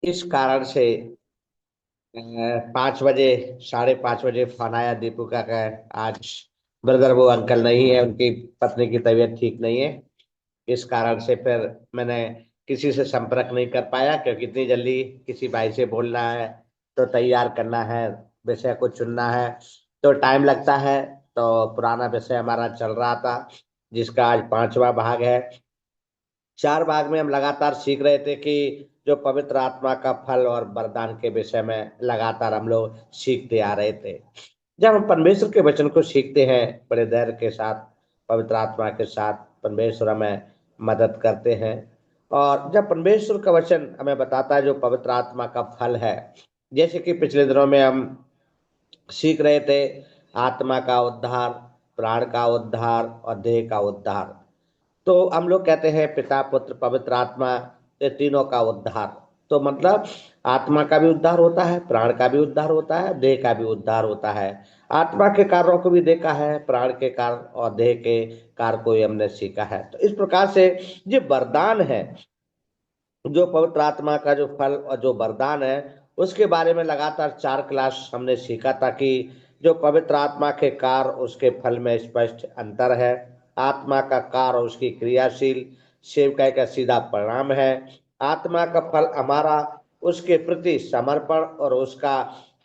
इस कारण से 5 बजे, 5:30 बजे फोन आया दीपू का आज ब्रदर वो अंकल नहीं है, उनकी पत्नी की तबीयत ठीक नहीं है। इस कारण से फिर मैंने किसी से संपर्क नहीं कर पाया, क्योंकि इतनी जल्दी किसी भाई से बोलना है तो तैयार करना है, विषय को चुनना है तो टाइम लगता है। तो पुराना विषय हमारा चल रहा था, जिसका आज 5वां भाग है। 4 भाग में हम लगातार सीख रहे थे कि जो पवित्र आत्मा का फल और वरदान के विषय में लगातार हम लोग सीखते आ रहे थे। जब हम परमेश्वर के वचन को सीखते हैं बड़े धैर्य के साथ, पवित्र आत्मा के साथ, परमेश्वर हमें मदद करते हैं। और जब परमेश्वर का वचन हमें बताता है जो पवित्र आत्मा का फल है, जैसे कि पिछले दिनों में हम सीख रहे थे, आत्मा का उद्धार, प्राण का उद्धार और देह का उद्धार। तो हम लोग कहते हैं पिता पुत्र पवित्र आत्मा, ये तीनों का उद्धार। तो मतलब आत्मा का भी उद्धार होता है, प्राण का भी उद्धार होता है, देह का भी उद्धार होता है। आत्मा के कार्यों को भी देखा है, प्राण के कार्य और देह के कार्य को भी हमने सीखा है। तो इस प्रकार से जो वरदान है, जो पवित्र आत्मा का जो फल और जो वरदान है, उसके बारे में लगातार 4 क्लास हमने सीखा था कि जो पवित्र आत्मा के कार्य उसके फल में स्पष्ट अंतर है। आत्मा का कार्य और उसकी क्रियाशील सेवकाई का सीधा परिणाम है। आत्मा का फल हमारा उसके प्रति समर्पण और उसका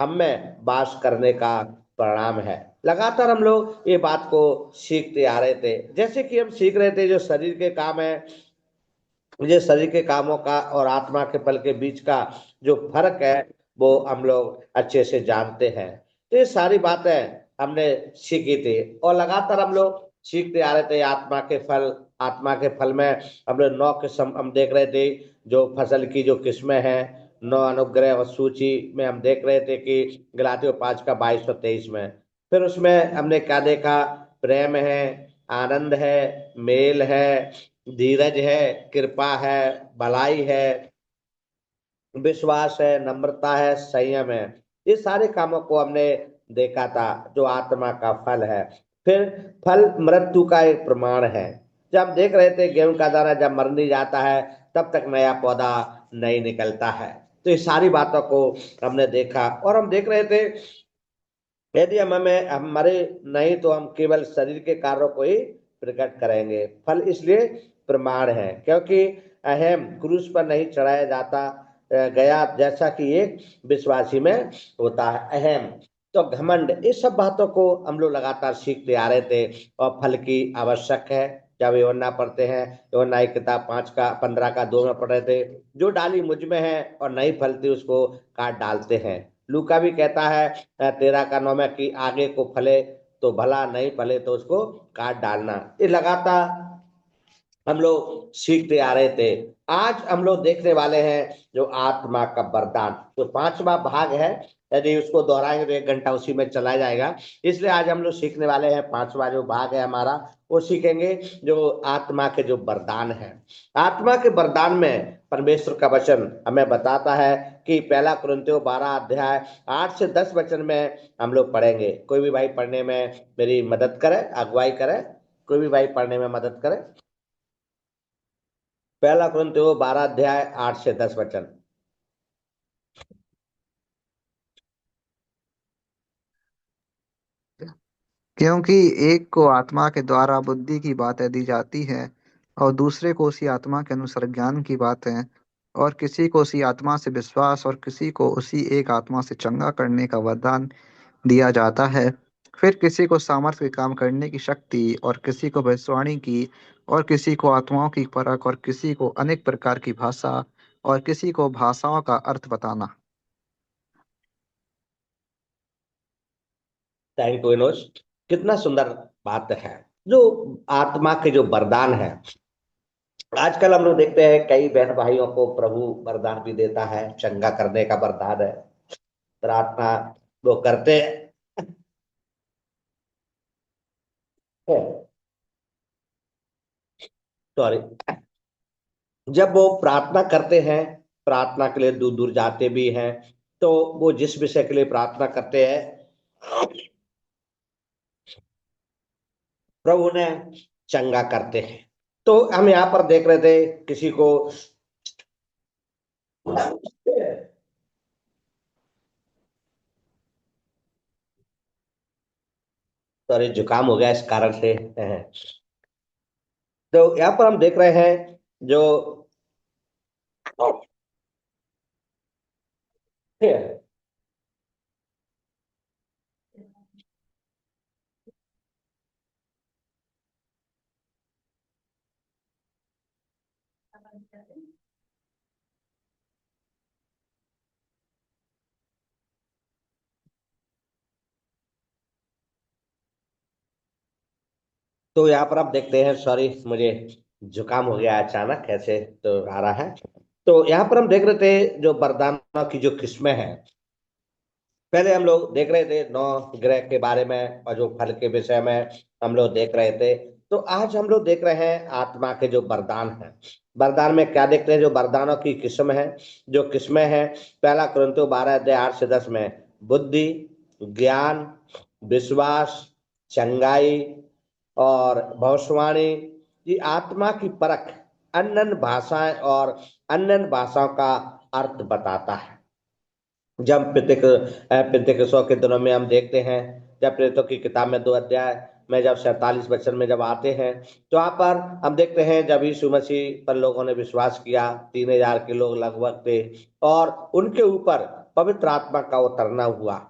हम में वास करने का परिणाम है। लगातार हम लोग ये बात को सीखते आ रहे थे। जैसे कि हम सीख रहे थे जो शरीर के काम है, मुझे शरीर के कामों का और आत्मा के फल के बीच का जो फर्क है वो हम लोग अच्छे से जानते हैं। तो ये सारी बातें हमने सीखी थी और लगातार हम लोग सीखते आ रहे थे। आत्मा के फल में हम लोग 9 किस्म हम देख रहे थे। जो फसल की जो किस्में हैं, 9 अनुग्रह और सूची में हम देख रहे थे कि गलातियों 5 का 22 और 23 में। फिर उसमें हमने क्या देखा? प्रेम है, आनंद है, मेल है, धीरज है, कृपा है, भलाई है, विश्वास है, नम्रता है, संयम है। ये सारे कामों को हमने देखा था जो आत्मा का फल है। फिर फल मृत्यु का एक प्रमाण है। जब हम देख रहे थे गेहूं का दाना जब मर नहीं जाता है तब तक नया पौधा नहीं निकलता है। तो ये सारी बातों को हमने देखा और हम देख रहे थे यदि हम मरे नहीं तो हम केवल शरीर के कार्यों को ही प्रकट करेंगे। फल इसलिए प्रमाण है क्योंकि अहम क्रूस पर नहीं चढ़ाया जाता गया जैसा कि एक विश्वासी में होता है। अहम तो घमंड, इस सब बातों को हम लोग लगातार सीखते आ रहे थे। और फल की आवश्यक है। जब योना पढ़ते हैं, योना की किताब 5 का 15 का 2 में पढ़ रहे थे, जो डाली मुझ में है और नहीं फलती उसको काट डालते हैं। लूका भी कहता है 13 का 9 में कि आगे को फले तो भला, नहीं फले तो उसको काट डालना। ये लगातार हम लोग सीखते आ रहे थे। आज हम लोग देखने वाले हैं जो आत्मा का वरदान, जो 5वां भाग है। यदि उसको दोहराएंगे तो 1 घंटा उसी में चला जाएगा। इसलिए आज हम लोग सीखने वाले हैं 5वां जो भाग है हमारा, वो सीखेंगे जो आत्मा के जो वरदान है। आत्मा के वरदान में परमेश्वर का वचन हमें बताता है कि 1 कुरिन्थियों 12 अध्याय 8 से 10 वचन में हम लोग पढ़ेंगे। कोई भी भाई पढ़ने में मेरी मदद करे, अगुवाई करे। कोई भी भाई पढ़ने में मदद करे। 1 कुरिन्थियों 12 अध्याय 8 से 10 वचन। क्योंकि एक को आत्मा के द्वारा बुद्धि की बातें दी जाती हैं और दूसरे को उसी आत्मा के अनुसार ज्ञान की बातें, और किसी को उसी आत्मा से विश्वास और किसी को उसी एक आत्मा से चंगा करने का वरदान दिया जाता है। फिर किसी को सामर्थ्य के काम करने की शक्ति, और किसी को भविष्यवाणी की, और किसी को आत्माओं की परख, और किसी को अनेक प्रकार की भाषा, और किसी को भाषाओं का अर्थ बताना। Thank you Vinod. कितना सुंदर बात है जो आत्मा के जो वरदान है। आजकल हम लोग देखते हैं कई बहन भाइयों को प्रभु वरदान भी देता है, चंगा करने का वरदान है, प्रार्थना वो करते हैं। सॉरी। जब वो प्रार्थना करते हैं, प्रार्थना के लिए दूर दूर जाते भी हैं, तो वो जिस विषय के लिए प्रार्थना करते हैं प्रभु उन्हें चंगा करते हैं। तो हम यहाँ पर देख रहे थे किसी को सॉरी, जुकाम हो गया इस कारण से। तो यहाँ पर हम देख रहे हैं जो तो यहाँ पर आप देखते हैं, सॉरी मुझे जुकाम हो गया अचानक ऐसे तो आ रहा है। तो यहाँ पर हम देख रहे थे जो वरदानों की जो किस्में हैं। पहले हम लोग देख रहे थे नौ ग्रह के बारे में और जो फल के विषय में हम लोग देख रहे थे। तो आज हम लोग देख रहे हैं आत्मा के जो वरदान हैं। वरदान में क्या देखते हैं, जो वरदानों की किस्म है, जो किस्में हैं। पहला कुरिन्थियों 12 अध्याय 8 से 10 में बुद्धि, ज्ञान, विश्वास, चंगाई और भविष्यवाणी, ये आत्मा की परख, अन्य भाषाएं और अन्य भाषाओं का अर्थ बताता है। जब पितृक के दिनों में हम देखते हैं, जब प्रेरितों की किताब में 2 अध्याय में जब 47 वचन में जब आते हैं, तो वहां पर हम देखते हैं जब यीशु मसीह पर लोगों ने विश्वास किया, 3,000 के लोग लगभग थे, और उनके ऊपर पवित्र आत्मा का उतरना हुआ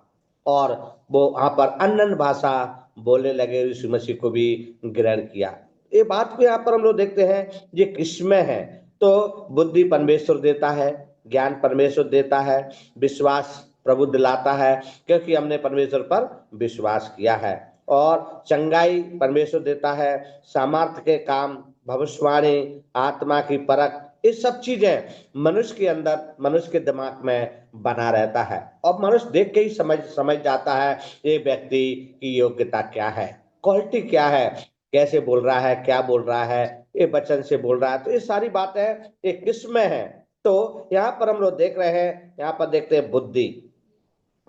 और वो वहां पर अन्य भाषा बोलने लगे, यीशु मसीह को भी ग्रहण किया। ये बात को यहाँ पर हम लोग देखते हैं, ये किसमें है। तो बुद्धि परमेश्वर देता है, ज्ञान परमेश्वर देता है, विश्वास प्रभु दिलाता है क्योंकि हमने परमेश्वर पर विश्वास किया है, और चंगाई परमेश्वर देता है, सामर्थ्य के काम, भविष्यवाणी, आत्मा की परख, ये सब चीजें मनुष्य के अंदर, मनुष्य के दिमाग में बना रहता है और मनुष्य देख के ही समझ समझ जाता है ये व्यक्ति की योग्यता क्या है, क्वालिटी क्या है, कैसे बोल रहा है, क्या बोल रहा है, ये वचन से बोल रहा है। तो ये सारी बातें ये किसमें है। तो यहाँ पर हम लोग देख रहे हैं, यहाँ पर देखते हैं बुद्धि।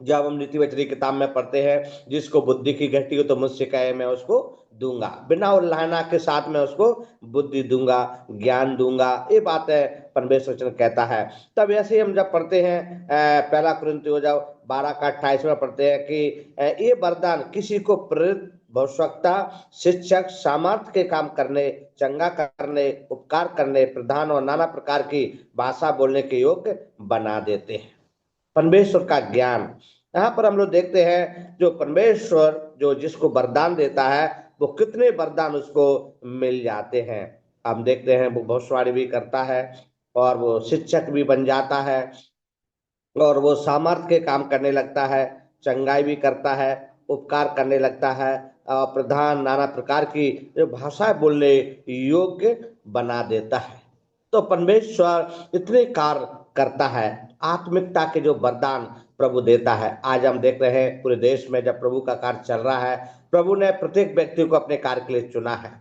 जब हम नीति वचनी किताब में पढ़ते हैं, जिसको बुद्धि की घटी हो तो मुझसे कहे, मैं उसको दूंगा, बिना उल्लाहना के साथ में उसको बुद्धि दूंगा, ज्ञान दूंगा, ये बातें परमेश्वर वचन कहता है। तब ऐसे ही हम जब पढ़ते हैं पहला कुरिन्थियों जब 12 का 28 में पढ़ते हैं कि ये वरदान किसी को प्रेरित, भविष्यवक्ता, शिक्षक, सामर्थ के काम करने, चंगा करने, उपकार करने, प्रधान और नाना प्रकार की भाषा बोलने के योग्य बना देते हैं। परमेश्वर का ज्ञान, यहाँ पर हम लोग देखते हैं जो परमेश्वर जो जिसको वरदान देता है, वो कितने वरदान उसको मिल जाते हैं। हम देखते हैं वो भविष्यवाणी भी करता है, और वो शिक्षक भी बन जाता है, और वो सामर्थ्य के काम करने लगता है, चंगाई भी करता है, उपकार करने लगता है, और प्रधान नाना प्रकार की जो भाषाएं बोलने योग्य बना देता है। तो परमेश्वर इतने कार्य करता है, आत्मिकता के जो वरदान प्रभु देता है। आज हम देख रहे हैं पूरे देश में जब प्रभु का कार्य चल रहा है, प्रभु ने प्रत्येक व्यक्ति को अपने कार्य के लिए चुना है।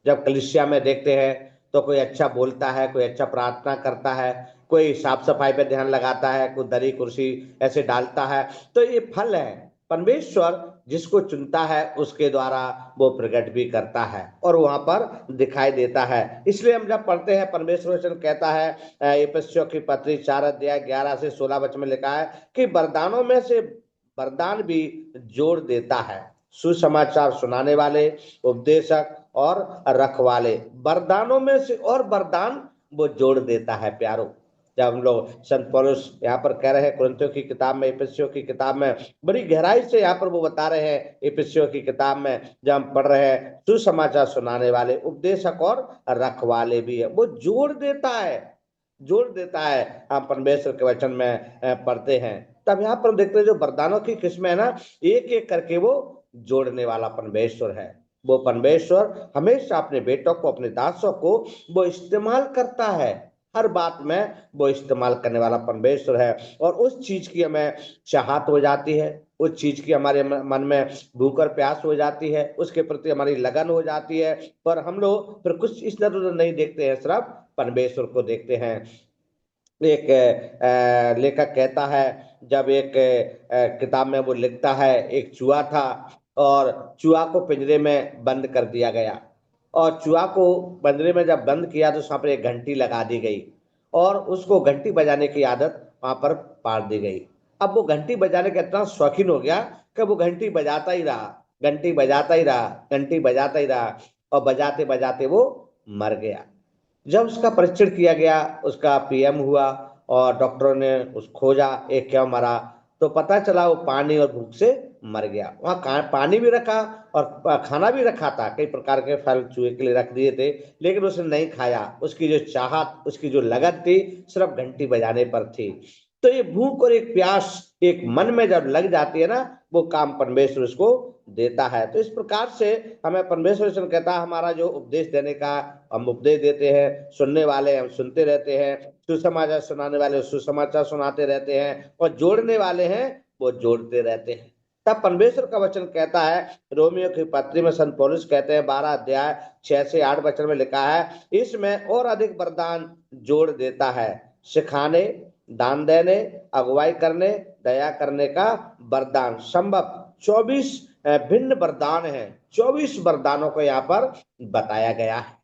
जब कलिसिया में देखते हैं तो कोई अच्छा बोलता है, कोई अच्छा प्रार्थना करता है, कोई साफ सफाई पे ध्यान लगाता है, कोई दरी कुर्सी ऐसे डालता है। तो ये फल है, परमेश्वर जिसको चुनता है उसके द्वारा वो प्रकट भी करता है और वहां पर दिखाई देता है। इसलिए हम जब पढ़ते हैं, परमेश्वर वचन कहता है इफिसियों की पत्री 4 अध्याय 11 से 16 वचन में लिखा है कि वरदानों में से वरदान भी जोड़ देता है, सुसमाचार सुनाने वाले, उपदेशक और रखवाले, वरदानों में से और वरदान वो जोड़ देता है प्यारो। जब हम लोग संत पौलुस यहाँ पर कह रहे हैं कुरिन्थियों की किताब में, इफिसियों की किताब में बड़ी गहराई से यहाँ पर वो बता रहे हैं, इफिसियों की किताब में जब हम पढ़ रहे हैं, सुसमाचार सुनाने वाले, उपदेशक और रखवाले भी है, वो जोड़ देता है, जोड़ देता है। हम परमेश्वर के वचन में पढ़ते हैं, तब यहाँ पर देखते हैं जो वरदानों की किस्में है ना, एक एक करके वो जोड़ने वाला परमेश्वर है। वो परमेश्वर हमेशा अपने बेटों को, अपने दासों को वो इस्तेमाल करता है, हर बात में वो इस्तेमाल करने वाला परमेश्वर है। और उस चीज की हमें चाहत हो जाती है, उस चीज की हमारे मन में भूख और प्यास हो जाती है, उसके प्रति हमारी लगन हो जाती है। पर हम लोग फिर कुछ इस नजर नहीं देखते हैं, सिर्फ परमेश्वर को देखते हैं। एक लेखक कहता है, जब एक किताब में वो लिखता है, एक चूहा था और चूहा को पिंजरे में बंद कर दिया गया, और चूहा को पिंजरे में जब बंद किया तो वहां पर एक घंटी लगा दी गई और उसको घंटी बजाने की आदत वहां पर पाड़ दी गई। अब वो घंटी बजाने का इतना शौकीन हो गया कि वो घंटी बजाता ही रहा, घंटी बजाता ही रहा, घंटी बजाता ही रहा, और बजाते बजाते वो मर गया। जब उसका परीक्षण किया गया, उसका पीएम हुआ, और डॉक्टरों ने उस खोजा एक क्यों मरा, तो पता चला वो पानी और भूख से मर गया। वहाँ पानी भी रखा और खाना भी रखा था, कई प्रकार के फल चूहे के लिए रख दिए थे, लेकिन उसने नहीं खाया। उसकी जो चाहत, उसकी जो लगन थी, सिर्फ घंटी बजाने पर थी। तो ये भूख और एक प्यास एक मन में जब लग जाती है ना, वो काम परमेश्वर उसको देता है। तो इस प्रकार से हमें परमेश्वर से कहता है, हमारा जो उपदेश देने का, हम उपदेश देते हैं, सुनने वाले हम सुनते रहते हैं, सुसमाचार सुनाने वाले सुसमाचार सुनाते रहते हैं, और जोड़ने वाले हैं वो जोड़ते रहते हैं। तब परमेश्वर का वचन कहता है, रोमियो की पत्री में संत पौलुस कहते हैं 12 अध्याय 6 से 8 वचन में लिखा है, इसमें और अधिक वरदान जोड़ देता है, सिखाने, दान देने, अगुवाई करने, दया करने का वरदान संभव। 24 भिन्न वरदान हैं, 24 वरदानों को यहाँ पर बताया गया है।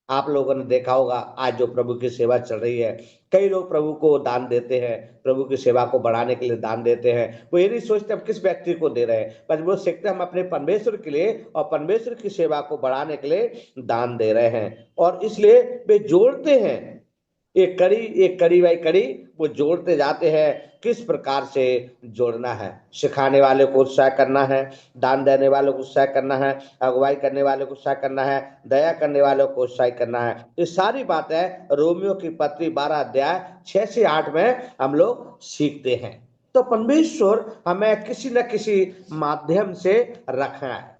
आप लोगों ने देखा होगा, आज जो प्रभु की सेवा चल रही है, कई लोग प्रभु को दान देते हैं, प्रभु की सेवा को बढ़ाने के लिए दान देते हैं। वो ये नहीं सोचते हम किस व्यक्ति को दे रहे हैं, पर वो सीखते हम अपने परमेश्वर के लिए और परमेश्वर की सेवा को बढ़ाने के लिए दान दे रहे हैं, और इसलिए वे जोड़ते हैं, एक कड़ी बाई कड़ी वो जोड़ते जाते हैं। किस प्रकार से जोड़ना है, सिखाने वाले को उत्साह करना है, दान देने वालों को उत्साह करना है, अगुवाई करने वालों को उत्साह करना है, दया करने वालों को उत्साह करना है। ये सारी बातें रोमियो की पत्री 12 अध्याय 6 से 8 में हम लोग सीखते हैं। तो परमेश्वर हमें किसी न किसी माध्यम से रखना है।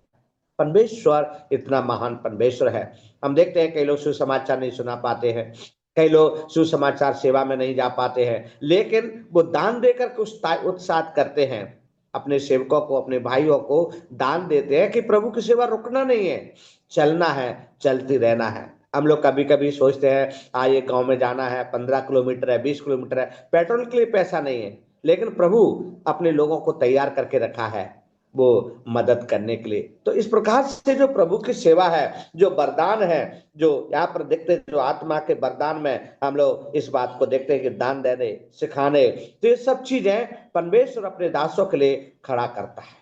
परमेश्वर इतना महान परमेश्वर है। हम देखते हैं कई लोग सुसमाचार नहीं सुना पाते हैं, कई लोग सुसमाचार सेवा में नहीं जा पाते हैं, लेकिन वो दान देकर के उत्साह करते हैं, अपने सेवकों को, अपने भाइयों को दान देते हैं कि प्रभु की सेवा रुकना नहीं है, चलना है, चलती रहना है। हम लोग कभी कभी सोचते हैं आज ये गांव में जाना है, 15 किलोमीटर है, 20 किलोमीटर है, पेट्रोल के लिए पैसा नहीं है, लेकिन प्रभु अपने लोगों को तैयार करके रखा है वो मदद करने के लिए। तो इस प्रकार से जो प्रभु की सेवा है, जो वरदान है, जो यहाँ पर देखते हैं, जो आत्मा के वरदान में हम लोग इस बात को देखते हैं कि दान देने, सिखाने, तो ये सब चीजें परमेश्वर अपने दासों के लिए खड़ा करता है,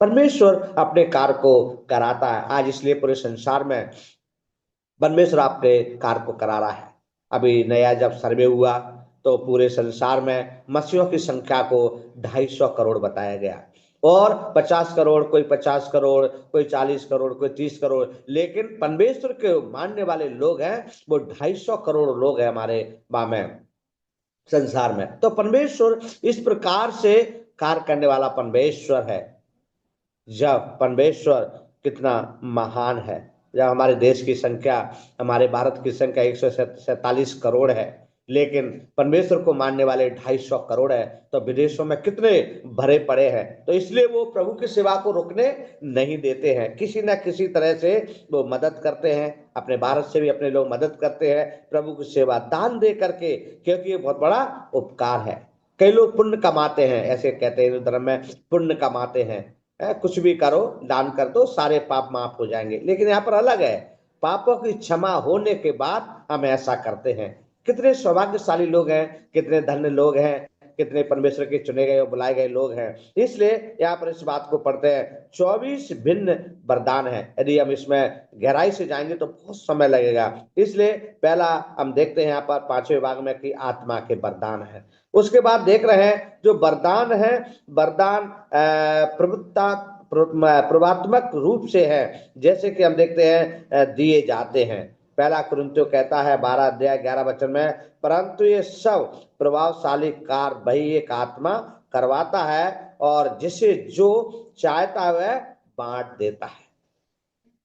परमेश्वर अपने कार्य को कराता है। आज इसलिए पूरे संसार में परमेश्वर आपके कार्य को करा रहा है। अभी नया जब सर्वे हुआ तो पूरे संसार में मसीहों की संख्या को 250 करोड़ बताया गया, और 50 करोड़, कोई 50 करोड़, कोई 40 करोड़, कोई 30 करोड़, लेकिन परमेश्वर के मानने वाले लोग हैं वो 250 करोड़ लोग हैं हमारे में संसार में। तो परमेश्वर इस प्रकार से कार्य करने वाला परमेश्वर है। जब परमेश्वर कितना महान है, जब हमारे देश की संख्या, हमारे भारत की संख्या 147 करोड़ है, लेकिन परमेश्वर को मानने वाले 250 करोड़ है, तो विदेशों में कितने भरे पड़े हैं। तो इसलिए वो प्रभु की सेवा को रुकने नहीं देते हैं, किसी न किसी तरह से वो मदद करते हैं। अपने भारत से भी अपने लोग मदद करते हैं प्रभु की सेवा दान दे करके, क्योंकि ये बहुत बड़ा उपकार है। कई लोग पुण्य कमाते हैं, ऐसे कहते हैं हिंदू धर्म में, पुण्य कमाते हैं, कुछ भी करो, दान कर दो, सारे पाप माफ हो जाएंगे। लेकिन यहाँ पर अलग है, पापों की क्षमा होने के बाद हम ऐसा करते हैं। कितने सौभाग्यशाली लोग हैं, कितने धन्य लोग हैं, कितने परमेश्वर के चुने गए और बुलाए गए लोग हैं। इसलिए यहाँ पर इस बात को पढ़ते हैं, 24 भिन्न वरदान है। यदि हम इसमें गहराई से जाएंगे तो बहुत समय लगेगा। इसलिए पहला हम देखते हैं यहाँ पर 5वें भाग में कि आत्मा के वरदान है। उसके बाद देख रहे हैं जो वरदान है, वरदान प्रभुता प्रभात्मक रूप से है, जैसे कि हम देखते हैं दिए जाते हैं। पहला कुरिन्थियों कहता है 12 अध्याय 11 वचन में, परंतु ये सब प्रभावशाली कार्य वही एक आत्मा करवाता है, और जिसे जो चाहता है वह बांट देता है।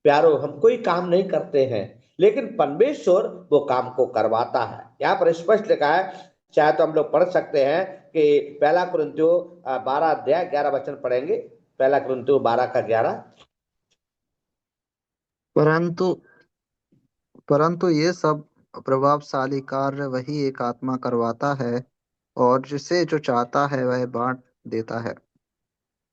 प्यारो, हम कोई काम नहीं करते हैं, लेकिन परमेश्वर वो काम को करवाता है। यहाँ पर स्पष्ट लिखा है, चाहे तो हम लोग पढ़ सकते हैं कि पहला कुरिन्थियों 12 अध्याय 11 वचन पढ़ेंगे। पहला कुरिन्थियों 12 का 11। परंतु परंतु ये सब प्रभावशाली कार्य वही एक आत्मा करवाता है, और जिसे जो चाहता है वह बांट देता है।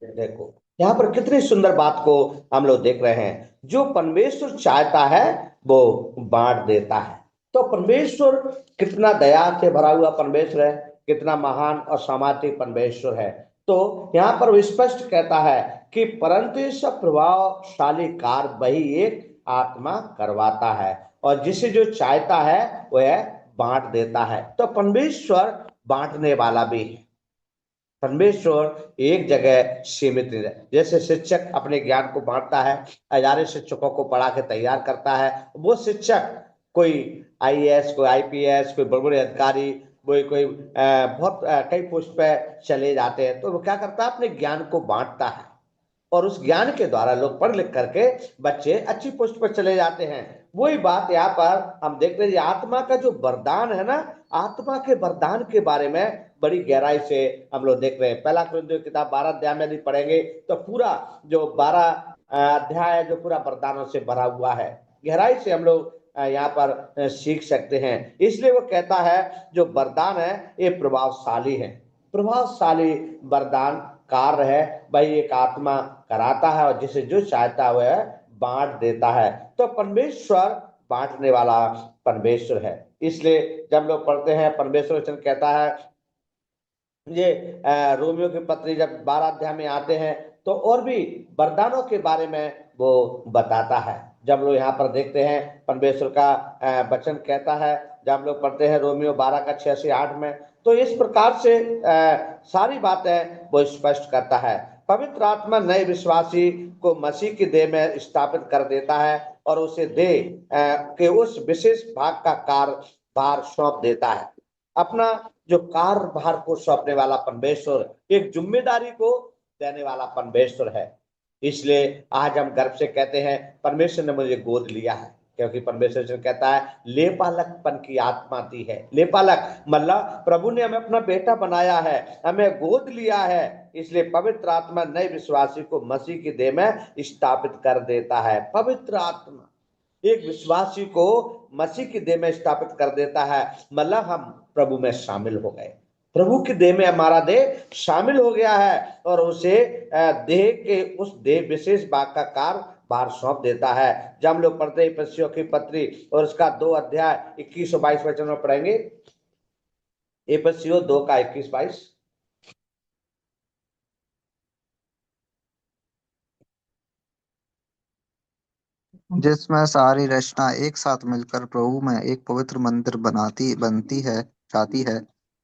देखो यहाँ पर कितनी सुंदर बात को हम लोग देख रहे हैं, जो परमेश्वर चाहता है वो बांट देता है। तो परमेश्वर कितना दया से भरा हुआ परमेश्वर है, कितना महान और सामर्थ्य परमेश्वर है। तो यहाँ पर वो स्पष्ट कहता है कि परंतु इस प्रभावशाली कार्य वही एक आत्मा करवाता है, और जिसे जो चाहता है वह बांट देता है। तो परमेश्वर बांटने वाला भी है। परमेश्वर एक जगह सीमित नहीं है। जैसे शिक्षक अपने ज्ञान को बांटता है, हजारों शिक्षकों को पढ़ा के तैयार करता है, वो शिक्षक कोई आईएएस, कोई आईपीएस, कोई बड़े बड़े अधिकारी, कोई कोई बहुत कई पोस्ट पे चले जाते हैं, तो वो क्या करता है, अपने ज्ञान को बांटता है, और उस ज्ञान के द्वारा लोग पढ़ लिख करके बच्चे अच्छी पोस्ट पर चले जाते हैं। वही बात यहाँ पर हम देखते हैं, आत्मा का जो वरदान है ना, आत्मा के वरदान के बारे में बड़ी गहराई से हम लोग देख रहे हैं। पहला कुरिन्थियों की किताब 12 अध्याय में यदि पढ़ेंगे तो पूरा जो 12 अध्याय है जो पूरा वरदानों से भरा हुआ है, गहराई से हम लोग यहाँ पर सीख सकते हैं। इसलिए वो कहता है जो वरदान है ये प्रभावशाली है, प्रभावशाली वरदान कार्य है भाई, एक आत्मा कराता है, और जिसे जो चाहता है वह बांट देता है। तो परमेश्वर बांटने वाला परमेश्वर है। इसलिए जब लोग पढ़ते हैं, परमेश्वर वचन कहता है, ये रोमियो की पत्री जब 12 अध्याय में आते हैं तो और भी वरदानों के बारे में वो बताता है। जब लोग यहाँ पर देखते हैं परमेश्वर का वचन कहता है, जब हम लोग पढ़ते हैं रोमियो 12 का 6 से 8 में, तो इस प्रकार से सारी बातें वो स्पष्ट करता है। पवित्र आत्मा नए विश्वासी को मसीह की देह में स्थापित कर देता है, और उसे देह के उस विशेष भाग का कार्यभार सौंप देता है। अपना जो कार्यभार को सौंपने वाला परमेश्वर, एक जिम्मेदारी को देने वाला परमेश्वर है। इसलिए आज हम गर्व से कहते हैं परमेश्वर ने मुझे गोद लिया है, क्योंकि परमेश्वर से कहता है लेपालकपन की आत्मा दी है। लेपालक मतलब प्रभु ने हमें अपना बेटा बनाया है, हमें गोद लिया है। इसलिए पवित्र आत्मा नए विश्वासी को मसीह की देह में स्थापित कर देता है। पवित्र आत्मा एक विश्वासी को मसीह की देह में स्थापित कर देता है, मतलब हम प्रभु में शामिल हो गए, प्रभु की देह में हमारा देह शामिल हो गया है, और उसे देह के उस देह विशेष भाग का कार्य भार सौंप देता है। जब हम लोग पढ़ते हैं इफिसियों की पत्री और उसका 2 अध्याय 21 और 22 वचन में पढ़ेंगे, इफिसियों 2 का 21-22। जिसमें सारी रचना एक साथ मिलकर प्रभु में एक पवित्र मंदिर बनती है जाती है,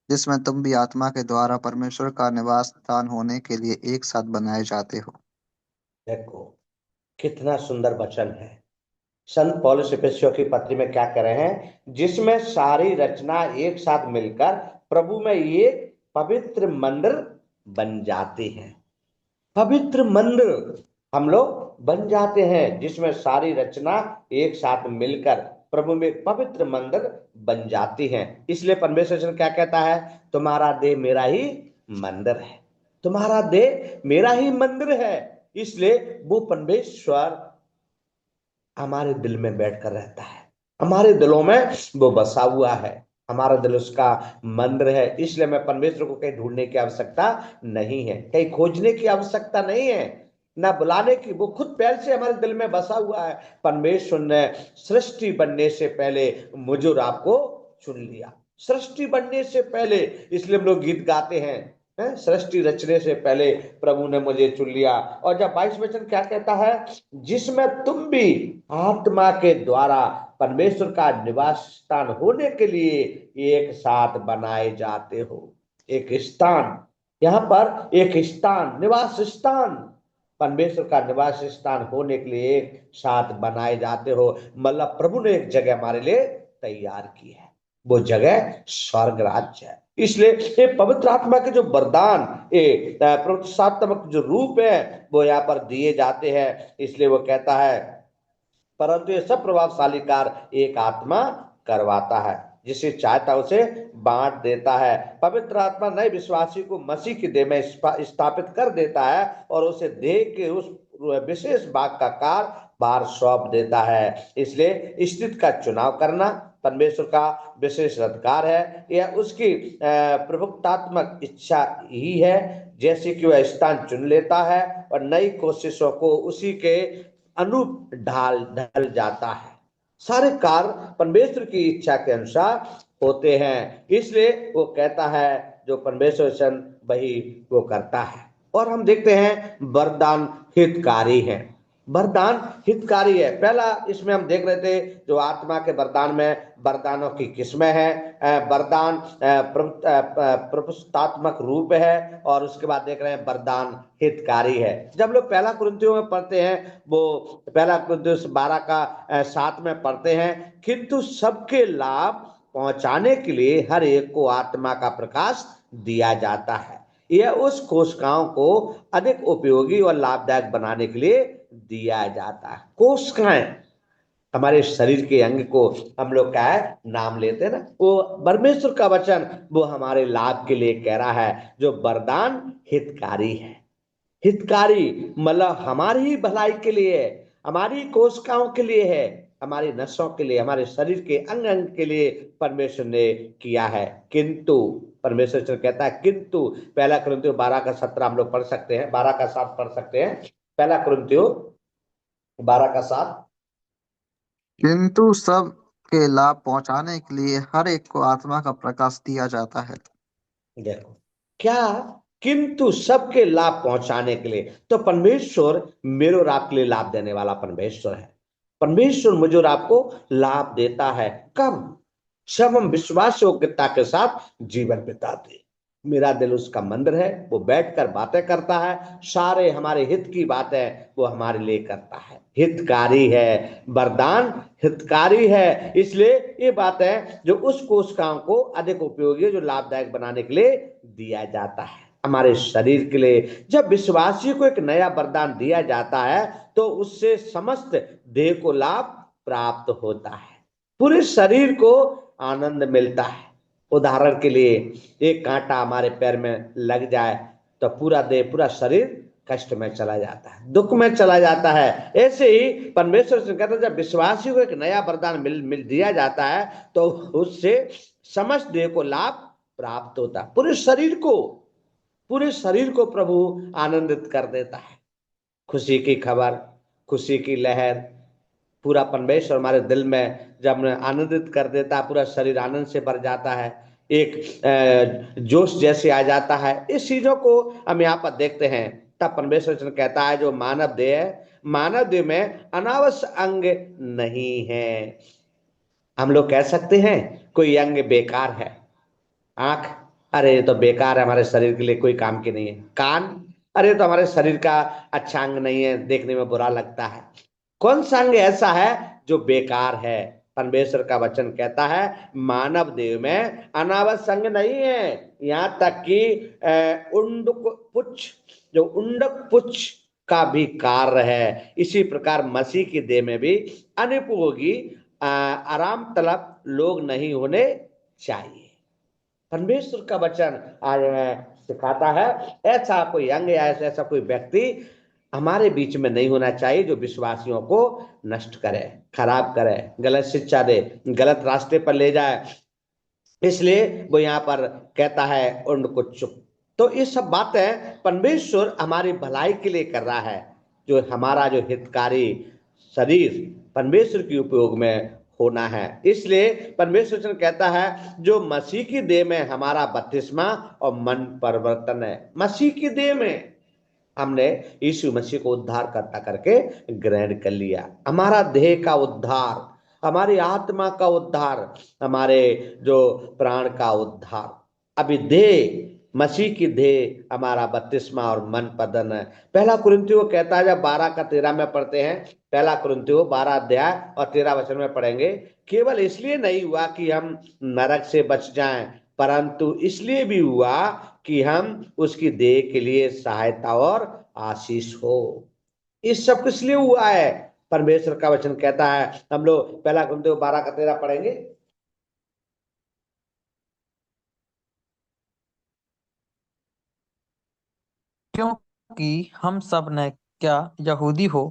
जिसमें तुम भी आत्मा के द्वारा परमेश्वर का निवास स्थान होने के लिए एक साथ बनाए जाते हो। देखो कितना सुंदर वचन है। संत पौलुस इफिसियों की पत्री में क्या कह रहे हैं, जिसमें सारी रचना एक साथ मिलकर प्रभु में ये पवित्र मंदिर बन जाती है। पवित्र मंदिर हम लोग बन जाते हैं, जिसमें सारी रचना एक साथ मिलकर प्रभु में पवित्र मंदिर बन जाती है। इसलिए परमेश्वर क्या कहता है, तुम्हारा देह मेरा ही मंदिर है, तुम्हारा देह मेरा ही मंदिर है। इसलिए वो परमेश्वर हमारे दिल में बैठकर रहता है, हमारे दिलों में वो बसा हुआ है, हमारा दिल उसका मंदिर है। इसलिए मैं परमेश्वर को कहीं ढूंढने की आवश्यकता नहीं है, कहीं खोजने की आवश्यकता नहीं है, ना बुलाने की, वो खुद पहले से हमारे दिल में बसा हुआ है। परमेश्वर ने सृष्टि बनने से पहले मुझे और आपको चुन लिया, सृष्टि बनने से पहले। इसलिए हम लोग गीत गाते हैं, सृष्टि रचने से पहले प्रभु ने मुझे चुन लिया। और जब 22 वचन क्या कहता है, जिसमें तुम भी आत्मा के द्वारा परमेश्वर का निवास स्थान होने के लिए एक साथ बनाए जाते हो। एक स्थान, यहाँ पर एक स्थान, निवास स्थान, परमेश्वर का निवास स्थान होने के लिए एक साथ बनाए जाते हो। मतलब प्रभु ने एक जगह हमारे लिए तैयार की है, वो जगह स्वर्ग राज्य है। इसलिए ये पवित्र आत्मा के जो वरदान, ये प्रोत्साहनात्मक जो रूप है वो यहाँ पर दिए जाते हैं। इसलिए वो कहता है परंतु ये सब प्रभावशाली कार्य एक आत्मा करवाता है, जिसे चाहता उसे बांट देता है। पवित्र आत्मा नए विश्वासी को मसीह की देह में स्थापित कर देता है, और उसे देह के उस विशेष भाग का कार्य भार सौंप देता है। इसलिए स्थिति का चुनाव करना परमेश्वर का विशेष अधिकार है, यह उसकी प्रभुत्वात्मक इच्छा ही है। जैसे कि वह स्थान चुन लेता है और नई कोशिशों को उसी के अनुप ढल जाता है। सारे कार्य परमेश्वर की इच्छा के अनुसार होते हैं। इसलिए वो कहता है, जो परमेश्वर वही वो करता है। और हम देखते हैं वरदान हितकारी है। वरदान हितकारी है। पहला इसमें हम देख रहे थे जो आत्मा के वरदान में वरदानों की किस्में हैं। वरदान प्रपुष्टात्मक रूप है, और उसके बाद देख रहे हैं वरदान हितकारी है। जब लोग पहला कुरिन्थियों में पढ़ते हैं, वो पहला कुरिन्थियों 12 का 7 में पढ़ते हैं, किंतु सबके लाभ पहुंचाने के लिए हर एक को आत्मा का प्रकाश दिया जाता है। यह उस कोशिकाओं को अधिक उपयोगी और लाभदायक बनाने के लिए दिया जाता है। कोशिकाएं हमारे शरीर के अंग को हम लोग क्या है नाम लेते हैं ना, वो परमेश्वर का वचन वो हमारे लाभ के लिए कह रहा है। जो वरदान हितकारी है। हितकारी मतलब हमारी ही भलाई के लिए है, हमारी कोशिकाओं के लिए है, हमारी नसों के लिए, हमारे शरीर के अंग अंग के लिए परमेश्वर ने किया है। किंतु परमेश्वर कहता है किंतु, पहला कुरिन्थियों 12 का 17 हम लोग पढ़ सकते हैं, 12 का 7 पढ़ सकते हैं। पहला कुरिन्थियों 12 का 7। किंतु सब के लाभ पहुंचाने के लिए हर एक को आत्मा का प्रकाश दिया जाता है। देखो क्या, किंतु सबके लाभ पहुंचाने के लिए। तो परमेश्वर मेरे और आपके लिए लाभ देने वाला परमेश्वर है। परमेश्वर मुझे और आपको लाभ देता है। कब? जब हम विश्वास योग्यता के साथ जीवन बिताते। मेरा दिल उसका मंदिर है, वो बैठकर बातें करता है, सारे हमारे हित की बातें वो हमारे लिए करता है। हितकारी है, वरदान हितकारी है। इसलिए ये बात है जो उस कोशिकाओं को अधिक उपयोगी, जो लाभदायक बनाने के लिए दिया जाता है हमारे शरीर के लिए। जब विश्वासी को एक नया वरदान दिया जाता है तो उससे समस्त देह को लाभ प्राप्त होता है, पूरे शरीर को आनंद मिलता है। उदाहरण के लिए एक कांटा हमारे पैर में लग जाए तो पूरा देह, पूरा शरीर कष्ट में चला जाता है, दुख में चला जाता है। ऐसे ही परमेश्वर से कहता है जब विश्वासी को एक नया वरदान मिल मिल दिया जाता है तो उससे समस्त देह को लाभ प्राप्त होता है, पूरे शरीर को, पूरे शरीर को प्रभु आनंदित कर देता है। खुशी की खबर, खुशी की लहर, पूरा परमेश्वर हमारे दिल में जब हमें आनंदित कर देता है, पूरा शरीर आनंद से भर जाता है, एक जोश जैसे आ जाता है। इस चीजों को हम यहाँ पर देखते हैं। तब परमेश्वर वचन कहता है जो मानव देह है, मानव देह में अनावश्यक अंग नहीं है। हम लोग कह सकते हैं कोई अंग बेकार है। आंख, अरे ये तो बेकार है, हमारे शरीर के लिए कोई काम की नहीं है। कान, अरे ये तो हमारे शरीर का अच्छा अंग नहीं है, देखने में बुरा लगता है। कौन सा अंग ऐसा है जो बेकार है? परमेश्वर का वचन कहता है मानव देह में अनावश्यक अंग नहीं है, यहाँ तक कि उंडक पुच्छ, जो उंडक पुच्छ का भी कार्य है। इसी प्रकार मसीह की देह में भी अनुपयोगी आराम तलब लोग नहीं होने चाहिए। परमेश्वर का वचन आज हमें सिखाता है ऐसा कोई अंग या ऐसा कोई व्यक्ति हमारे बीच में नहीं होना चाहिए जो विश्वासियों को नष्ट करे, खराब करे, गलत शिक्षा दे, गलत रास्ते पर ले जाए। इसलिए वो यहाँ पर कहता है उनको चुप। तो ये सब बातें परमेश्वर हमारी भलाई के लिए कर रहा है। जो हमारा जो हितकारी शरीर परमेश्वर के उपयोग में होना है। इसलिए परमेश्वर वचन कहता है जो मसीह की देह में हमारा बपतिस्मा और मन परिवर्तन है। मसीह की देह में हमने यीशु मसीह को उद्धार करता करके ग्रहण कर लिया। हमारा देह का उद्धार, हमारी आत्मा का उद्धार, हमारे जो प्राण का उद्धार। अभी देह, मसीह की देह हमारा बपतिस्मा और मन पदन है। पहला कुरिन्थियों कहता है जब 12 का 13 में पढ़ते हैं, पहला कुरिन्थियों 12 अध्याय और 13 वचन में पढ़ेंगे, केवल इसलिए नहीं हुआ कि हम नरक से बच जाएं, परंतु इसलिए भी हुआ कि हम उसकी देह के लिए सहायता और आशीष हो। इस सब किस लिए हुआ है? परमेश्वर का वचन कहता है। हम लोग पहला कुरिन्थियों 12 का 13 पढ़ेंगे। क्योंकि हम सब ने, क्या यहूदी हो,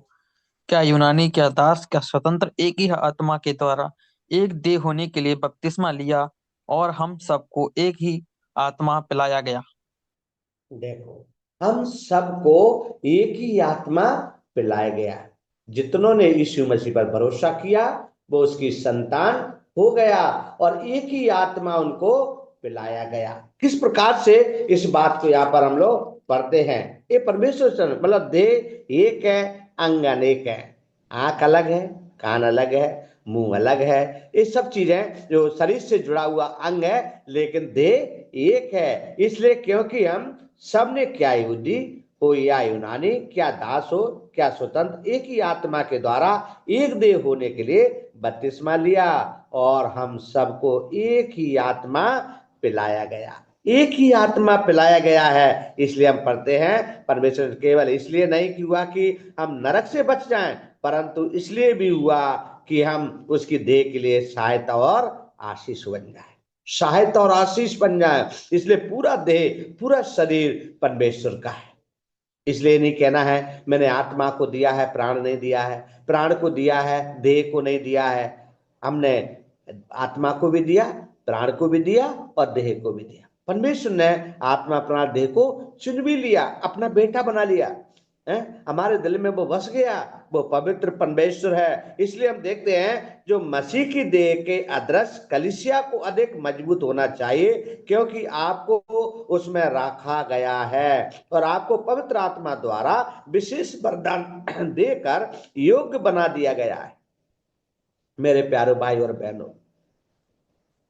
क्या यूनानी, क्या दास, क्या स्वतंत्र, एक ही आत्मा के द्वारा एक देह होने के लिए बपतिस्मा लिया, और हम सबको एक ही आत्मा पिलाया गया। देखो हम सबको एक ही आत्मा पिलाया गया। जितनों ने यीशु मसीह पर भरोसा किया वो उसकी संतान हो गया, और एक ही आत्मा उनको पिलाया गया। किस प्रकार से इस बात को यहाँ पर हम लोग पढ़ते हैं। ये परमेश्वर मतलब देह एक है, अंग अनेक है। आंख अलग है, कान अलग है, मुंह अलग है, ये सब चीजें जो शरीर से जुड़ा हुआ अंग है, लेकिन देह एक है। इसलिए क्योंकि हम सब ने क्या यहूदी हो या यूनानी, क्या दास हो क्या स्वतंत्र, एक ही आत्मा के द्वारा एक देह होने के लिए बपतिस्मा लिया और हम सबको एक ही आत्मा पिलाया गया। एक ही आत्मा पिलाया गया है। इसलिए हम पढ़ते हैं परमेश्वर केवल इसलिए नहीं कि हुआ कि हम नरक से बच जाएं, परंतु इसलिए भी हुआ कि हम उसकी देह के लिए सहायता और आशीष बन जाए, सहायता और आशीष बन जाए। इसलिए पूरा देह पूरा शरीर परमेश्वर का है। इसलिए नहीं कहना है मैंने आत्मा को दिया है प्राण नहीं दिया है, प्राण को दिया है देह को नहीं दिया है। हमने आत्मा को भी दिया, प्राण को भी दिया और देह को भी दिया। परमेश्वर ने आत्मा प्राण देह को चुन भी लिया, अपना बेटा बना लिया है, हमारे दिल में वो बस गया। वो पवित्र परमेश्वर है। इसलिए हम देखते हैं जो मसीह की देह के अदृश्य कलीसिया को अधिक मजबूत होना चाहिए, क्योंकि आपको उसमें रखा गया है और आपको पवित्र आत्मा द्वारा विशेष वरदान देकर योग्य बना दिया गया है। मेरे प्यारे भाई और बहनों,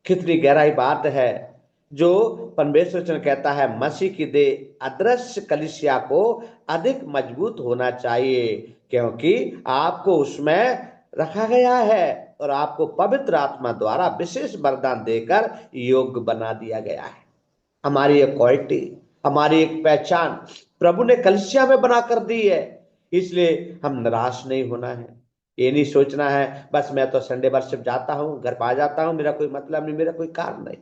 कितनी गहराई बात है जो परमेश्वर वचन कहता है मसीह की देह अदृश्य कलीसिया को अधिक मजबूत होना चाहिए, क्योंकि आपको उसमें रखा गया है और आपको पवित्र आत्मा द्वारा विशेष वरदान देकर योग्य बना दिया गया है। हमारी एक क्वालिटी, हमारी एक पहचान प्रभु ने कलीसिया में बना कर दी है। इसलिए हम निराश नहीं होना है। ये नहीं सोचना है बस मैं तो संडे वर्शिप जाता हूँ, घर पा जाता हूँ, मेरा कोई मतलब नहीं, मेरा कोई कारण नहीं।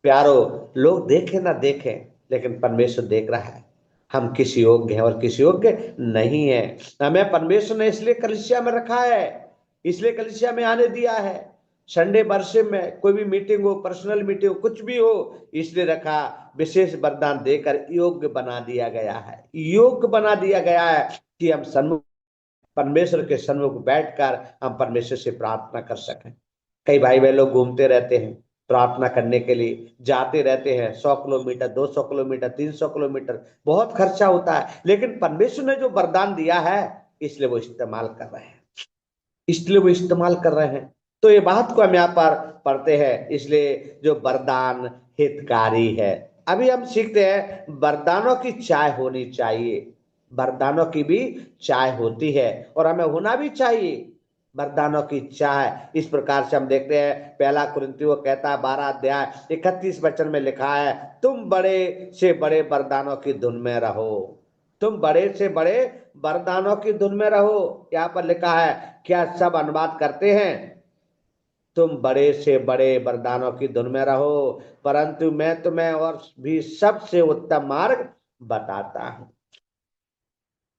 प्यारो, लोग देखें ना देखें, लेकिन परमेश्वर देख रहा है हम किस योग्य हैं और किस योग्य नहीं है। हमें परमेश्वर ने इसलिए कलीसिया में रखा है, इसलिए कलीसिया में आने दिया है। संडे वर्शिप में कोई भी मीटिंग हो, पर्सनल मीटिंग हो, कुछ भी हो, इसलिए रखा विशेष वरदान देकर योग्य बना दिया गया है। योग्य बना दिया गया है कि हम सन्मुख परमेश्वर के सन्मुख बैठकर हम परमेश्वर से प्रार्थना कर सकें। कई भाई बहन लोग घूमते रहते हैं, प्रार्थना करने के लिए जाते रहते हैं 100 किलोमीटर, 200 किलोमीटर, 300 किलोमीटर, बहुत खर्चा होता है, लेकिन परमेश्वर ने जो वरदान दिया है इसलिए वो इस्तेमाल कर रहे हैं, इसलिए वो इस्तेमाल कर रहे हैं। तो ये बात को हम यहाँ पर पढ़ते हैं। इसलिए जो वरदान हितकारी है। अभी हम सीखते हैं वरदानों की चाय होनी चाहिए। वरदानों की भी चाय होती है और हमें होना भी चाहिए वरदानों की चाय। इस प्रकार से हम देखते हैं पहला कुरिन्थियों कहता है 12 अध्याय 31 वचन में लिखा है, तुम बड़े से बड़े वरदानों की धुन में रहो। तुम बड़े से बड़े वरदानों की धुन में रहो। यहाँ पर लिखा है, क्या सब अनुवाद करते हैं? तुम बड़े से बड़े वरदानों की धुन में रहो, परंतु मैं तुम्हें और भी सबसे उत्तम मार्ग बताता हूं।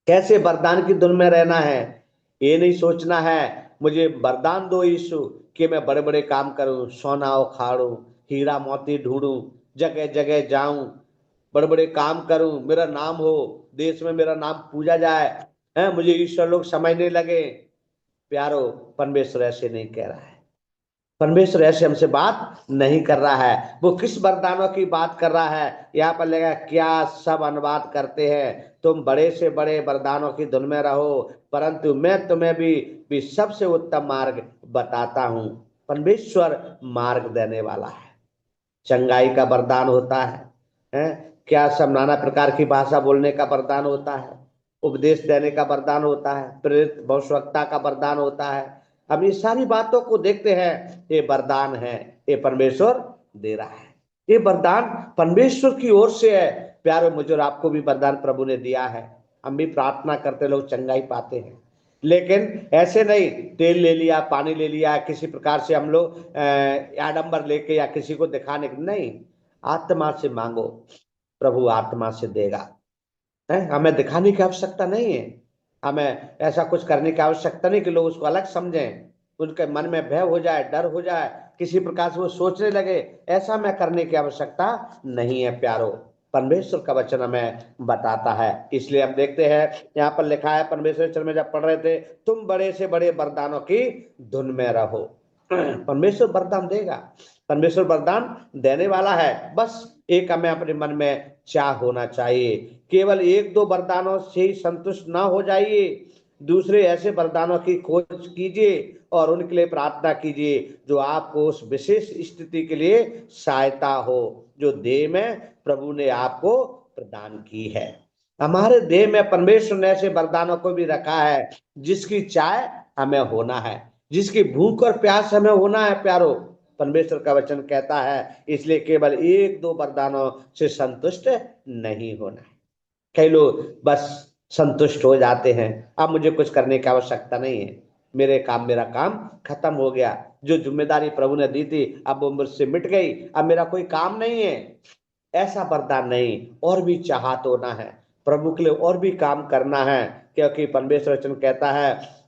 कैसे वरदान की धुन में रहना है? ये नहीं सोचना है मुझे वरदान दो यीशु कि मैं बड़े बड़े काम करूं, सोना उखाड़ूं, हीरा मोती ढूंढूं, जगह जगह जाऊं, बड़े बड़े काम करूं, मेरा नाम हो, देश में मेरा नाम पूजा जाए, है मुझे ईश्वर लोग समझने लगे। प्यारो, परमेश्वर ऐसे नहीं कह रहा है। परमेश्वर ऐसे हमसे बात नहीं कर रहा है। वो किस वरदानों की बात कर रहा है? यहाँ पर लगा क्या सब अनुवाद करते हैं, तुम बड़े से बड़े वरदानों की धुन में रहो, परंतु मैं तुम्हें भी सबसे उत्तम मार्ग बताता हूँ। परमेश्वर मार्ग देने वाला है। चंगाई का वरदान होता है? क्या सब नाना प्रकार की भाषा बोलने का वरदान होता है, उपदेश देने का वरदान होता है, प्रेरित भविष्यवक्ता का वरदान होता है। अब ये सारी बातों को देखते हैं, ये वरदान है, ये परमेश्वर दे रहा है। ये वरदान परमेश्वर की ओर से है। प्यारे, मुझे और आपको भी वरदान प्रभु ने दिया है। हम भी प्रार्थना करते लोग चंगाई पाते हैं, लेकिन ऐसे नहीं तेल ले लिया, पानी ले लिया, किसी प्रकार से हम लोग आडंबर लेके या किसी को दिखाने नहीं। आत्मा से मांगो, प्रभु आत्मा से देगा। हमें दिखाने की आवश्यकता नहीं है, हमें ऐसा कुछ करने की आवश्यकता नहीं कि लोग उसको अलग समझें, उनके मन में भय हो जाए, डर हो जाए, किसी प्रकार से वो सोचने लगे। ऐसा मैं करने की आवश्यकता नहीं है। प्यारो, परमेश्वर का वचन हमें बताता है। इसलिए हम देखते हैं यहाँ पर लिखा है, परमेश्वर वचन में जब पढ़ रहे थे, तुम बड़े से बड़े वरदानों की धुन में रहो। परमेश्वर वरदान देगा, परमेश्वर वरदान देने वाला है। बस एक हमें अपने मन में चाह होना चाहिए। केवल एक दो वरदानों से ही संतुष्ट ना हो जाइए, दूसरे ऐसे वरदानों की खोज कीजिए और उनके लिए प्रार्थना कीजिए जो आपको उस विशेष स्थिति के लिए सहायता हो जो देह में प्रभु ने आपको प्रदान की है। हमारे देह में परमेश्वर ने ऐसे वरदानों को भी रखा है जिसकी चाह हमें होना है, जिसकी भूख और प्यास हमें होना है प्यारो। परमेश्वर का वचन कहता है इसलिए केवल एक दो वरदानों से संतुष्ट नहीं होना है। कई लोग बस संतुष्ट हो जाते हैं, अब मुझे कुछ करने की आवश्यकता नहीं है, मेरा काम खत्म हो गया, जो जिम्मेदारी प्रभु ने दी थी अब वो मुझसे मिट गई, अब मेरा कोई काम नहीं है। ऐसा वरदान नहीं, और भी चाहत होना है, प्रभु के लिए और भी काम करना है। क्योंकि परमेश्वर वचन कहता है,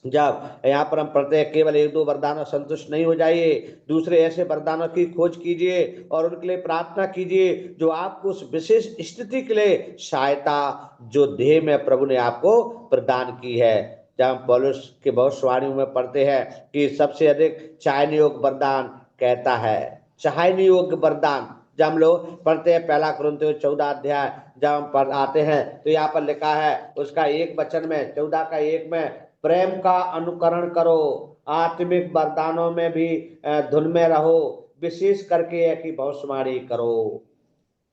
जब यहाँ पर हम पढ़ते हैं केवल एक दो वरदानों संतुष्ट नहीं हो जाइए, दूसरे ऐसे वरदानों की खोज कीजिए और उनके लिए प्रार्थना कीजिए जो आपको उस विशेष स्थिति के लिए सहायता जो देह में प्रभु ने आपको प्रदान की है। जब हम पौलुस के भविष्यवाणियों में पढ़ते हैं कि सबसे अधिक चाहने योग्य वरदान कहता है, चाहने योग्य वरदान। जब हम लोग पढ़ते हैं पहला कुरिन्थियों 14 अध्याय, जब हम पढ़ आते हैं तो यहाँ पर लिखा है उसका एक वचन में 14 का 1 में, प्रेम का अनुकरण करो, आत्मिक वरदानों में भी धुन में रहो, विशेष करके है कि भविष्यवाणी करो,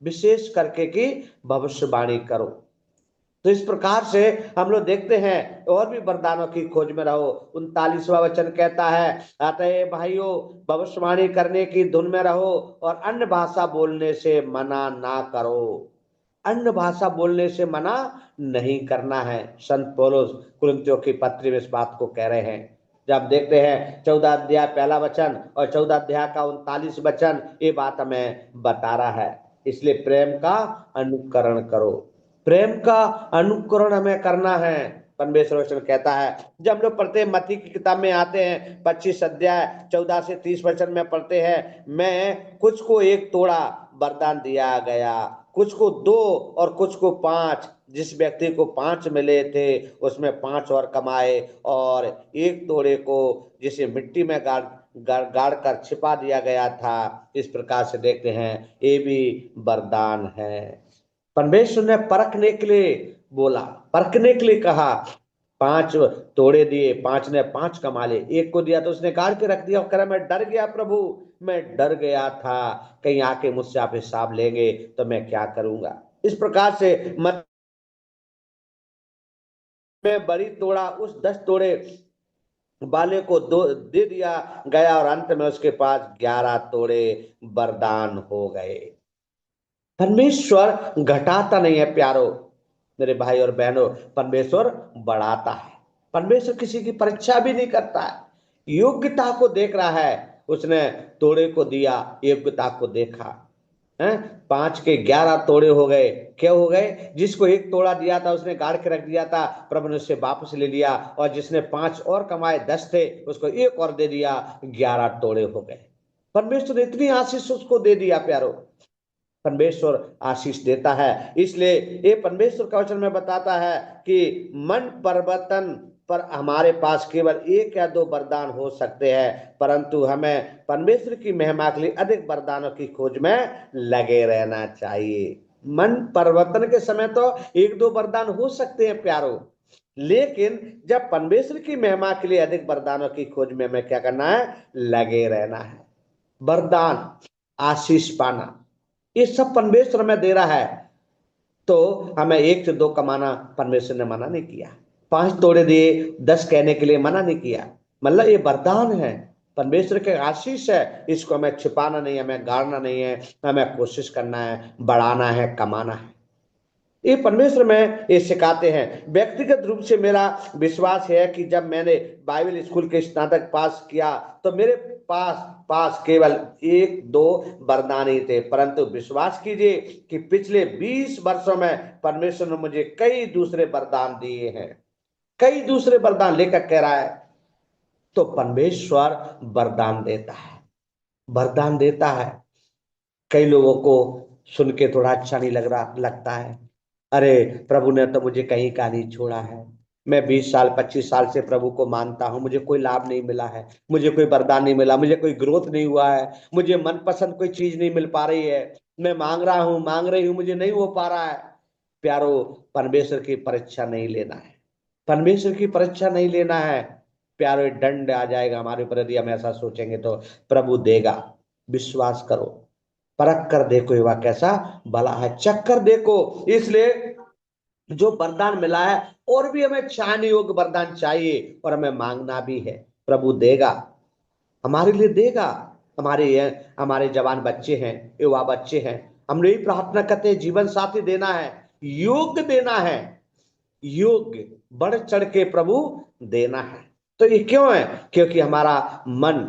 विशेष करके कि भविष्यवाणी करो। तो इस प्रकार से हम लोग देखते हैं और भी वरदानों की खोज में रहो। 39वां वचन कहता है, अतः भाइयों भविष्यवाणी करने की धुन में रहो और अन्य भाषा बोलने से मना ना करो। अन्य भाषा बोलने से मना नहीं करना है। संत पौलुस कुरिन्थियों की पत्री में इस बात को कह रहे हैं। जब देखते हैं 14 अध्याय पहला वचन और 14 अध्याय का 39 वचन, ये बात हमें बता रहा है। इसलिए प्रेम का अनुकरण करो, प्रेम का अनुकरण हमें करना है। परमेश्वर वचन कहता है, जब हम लोग पढ़ते हैं मत्ती की किताब में आते हैं 25 अध्याय 14 से 30 वचन में पढ़ते हैं, मैं कुछ को एक तोड़ा वरदान दिया गया, कुछ को 2 और कुछ को 5। जिस व्यक्ति को 5 मिले थे उसमें 5 और कमाए, और एक तोड़े को जिसे मिट्टी में गाड़ कर छिपा दिया गया था। इस प्रकार से देखते हैं ये भी वरदान है। परमेश्वर ने परखने के लिए बोला, परखने के लिए कहा। 5 तोड़े दिए, 5 ने 5 कमा ले, एक को दिया तो उसने गाड़ के रख दिया और कह रहा मैं डर गया प्रभु, मैं डर गया था, कहीं आके मुझसे आप हिसाब लेंगे तो मैं क्या करूंगा। इस प्रकार से मत में बड़ी तोड़ा उस 10 तोड़े वाले को दे दिया गया और अंत में उसके पास 11 तोड़े वरदान हो गए। परमेश्वर घटाता नहीं है प्यारो, मेरे भाई और बहनों, परमेश्वर बढ़ाता है। परमेश्वर किसी की परीक्षा भी नहीं करता है, योग्यता को देख रहा है। उसने तोड़े को दिया, योग्यता को देखा है। 5 के 11 तोड़े हो गए। क्या हो गए? जिसको एक तोड़ा दिया था उसने गाड़ के रख दिया था, प्रभु ने उससे वापस ले लिया, और जिसने 5 और कमाए 10 थे उसको एक और दे दिया, 11 तोड़े हो गए। परमेश्वर ने इतनी आशीष उसको दे दिया प्यारो। परमेश्वर आशीष देता है। इसलिए ये परमेश्वर का वचन में बताता है कि मन परिवर्तन पर हमारे पास केवल 1 या 2 वरदान हो सकते हैं, परंतु हमें परमेश्वर की महिमा के लिए अधिक वरदानों की खोज में लगे रहना चाहिए। मन परिवर्तन के समय तो 1-2 वरदान हो सकते हैं प्यारो, लेकिन जब परमेश्वर की महिमा के लिए अधिक वरदानों की खोज में हमें क्या करना है? लगे रहना है। वरदान, आशीष पाना, ये सब परमेश्वर में दे रहा है, तो हमें 1 से 2 कमाना परमेश्वर ने मना नहीं किया। 5 तोड़े दिए 10 कहने के लिए मना नहीं किया। मतलब ये वरदान है, परमेश्वर के आशीष है, इसको हमें छिपाना नहीं है, हमें गाड़ना नहीं है, हमें कोशिश करना है, बढ़ाना है, कमाना है। ये परमेश्वर में ये सिखाते हैं। व्यक्तिगत रूप से मेरा विश्वास है कि जब मैंने बाइबल स्कूल के स्नातक पास किया तो मेरे पास केवल 1-2 वरदान ही थे, परंतु विश्वास कीजिए कि पिछले 20 वर्षों में परमेश्वर ने मुझे कई दूसरे वरदान दिए हैं, कई दूसरे वरदान लेकर कह रहा है। तो परमेश्वर वरदान देता है, वरदान देता है। कई लोगों को सुन के थोड़ा अच्छा नहीं लगता है, अरे प्रभु ने तो मुझे कहीं का नहीं छोड़ा है, मैं 20 साल 25 साल से प्रभु को मानता हूं, मुझे कोई लाभ नहीं मिला है, मुझे कोई वरदान नहीं मिला, मुझे कोई ग्रोथ नहीं हुआ है, मुझे मनपसंद कोई चीज नहीं मिल पा रही है, मैं मांग रहा हूं मांग रही हूं, मुझे नहीं हो पा रहा है। प्यारो, परमेश्वर की परीक्षा नहीं लेना है, परमेश्वर की परीक्षा नहीं लेना है। प्यारो, एक दंड आ जाएगा हमारे ऊपर यदि हम ऐसा सोचेंगे तो। प्रभु देगा, विश्वास करो, परख कर देखो वह कैसा भला है, चख कर देखो। इसलिए जो वरदान मिला है, और भी हमें चाहने योग्य वरदान चाहिए और हमें मांगना भी है। प्रभु देगा, हमारे लिए देगा। हमारे जवान बच्चे हैं, युवा बच्चे हैं, हम यही प्रार्थना करते हैं, जीवन साथी देना है, योग्य देना है, योग्य बढ़ चढ़ के प्रभु देना है। तो ये क्यों है? क्योंकि हमारा मन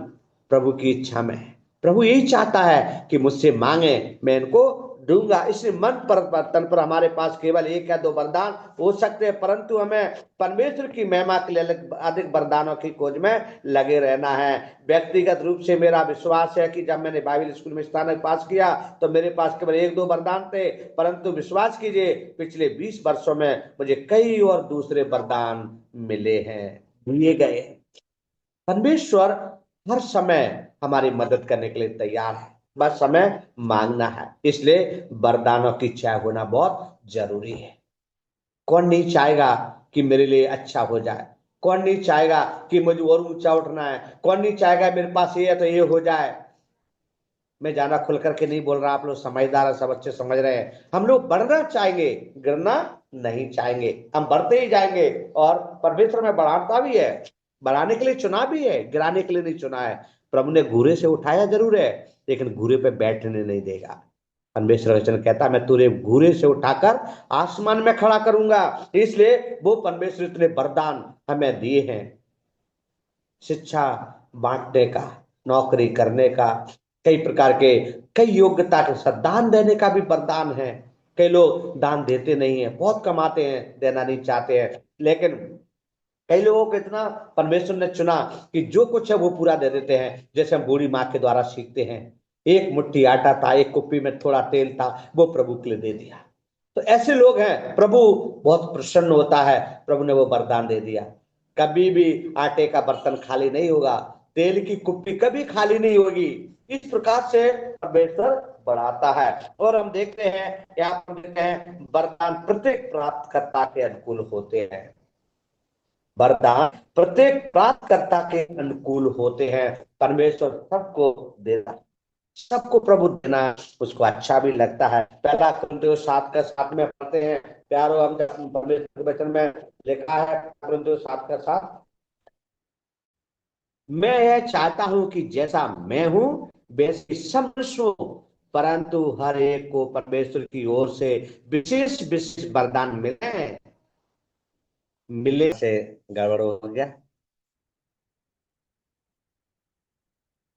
प्रभु की इच्छा में है। प्रभु यही चाहता है कि मुझसे मांगे, मैं इनको दूंगा। इसलिए मन परिवर्तन पर हमारे पास केवल एक या दो वरदान हो सकते हैं, परंतु हमें परमेश्वर की महिमा के लिए अधिक वरदानों की खोज में लगे रहना है। व्यक्तिगत रूप से मेरा विश्वास है कि जब मैंने बाइबल स्कूल में स्नातक पास किया तो मेरे पास केवल एक दो वरदान थे, परंतु विश्वास कीजिए पिछले 20 वर्षों में मुझे कई और दूसरे वरदान मिले हैं, दिए गए। परमेश्वर हर समय हमारी मदद करने के लिए तैयार है, बस समय मांगना है। इसलिए वरदानों की इच्छा होना बहुत जरूरी है। कौन नहीं चाहेगा कि मेरे लिए अच्छा हो जाए? कौन नहीं चाहेगा कि मुझे और ऊंचा उठना है? कौन नहीं चाहेगा मेरे पास ये है तो ये हो जाए? मैं ज्यादा खुल करके नहीं बोल रहा, आप लोग समझदार है, सब अच्छे समझ रहे हैं। हम लोग बढ़ना चाहेंगे, गिरना नहीं चाहेंगे, हम बढ़ते ही जाएंगे। और परमेश्वर में बढ़ाता भी है, बढ़ाने के लिए चुना भी है, गिराने के लिए नहीं चुना है। प्रभु ने घूरे से उठाया जरूर है, लेकिन घूरे पे बैठने नहीं देगा। परमेश्वर वचन कहता है, मैं तुझे घूरे से उठाकर आसमान में खड़ा करूंगा। इसलिए वो परमेश्वर इतने वरदान हमें दिए हैं, शिक्षा बांटने का, नौकरी करने का, कई प्रकार के, कई योग्यता के साथ दान देने का भी वरदान है। कई लोग दान देते नहीं है, बहुत कमाते हैं, देना नहीं चाहते हैं, लेकिन कई लोगों को इतना परमेश्वर ने चुना कि जो कुछ है वो पूरा दे देते हैं। जैसे हम बूढ़ी माँ के द्वारा सीखते हैं, एक मुट्ठी आटा था, एक कुप्पी में थोड़ा तेल था, वो प्रभु के लिए दे दिया। तो ऐसे लोग हैं, प्रभु बहुत प्रसन्न होता है, प्रभु ने वो वरदान दे दिया। कभी भी आटे का बर्तन खाली नहीं होगा, तेल की कुप्पी कभी खाली नहीं होगी। इस प्रकार से परमेश्वर बढ़ाता है। और हम देखते हैं, यहाँ पर देखते हैं, वरदान प्रत्येक प्राप्तकर्ता के अनुकूल होते हैं। वरदान प्रत्येक प्राप्तकर्ता के अनुकूल होते हैं। परमेश्वर सबको देता है, सबको प्रभु देना उसको अच्छा भी लगता है। पहला कुरिन्थियों 7:7 में पढ़ते हैं, प्यारो, हम जब परमेश्वर के वचन में लिखा है, कुरिन्थियों 7:7, मैं यह चाहता हूं कि जैसा मैं हूं वैसे सब मनुष्य हो, परंतु हर एक को परमेश्वर की ओर से विशेष विशेष वरदान मिले हैं। मिले से गड़बड़ हो गया।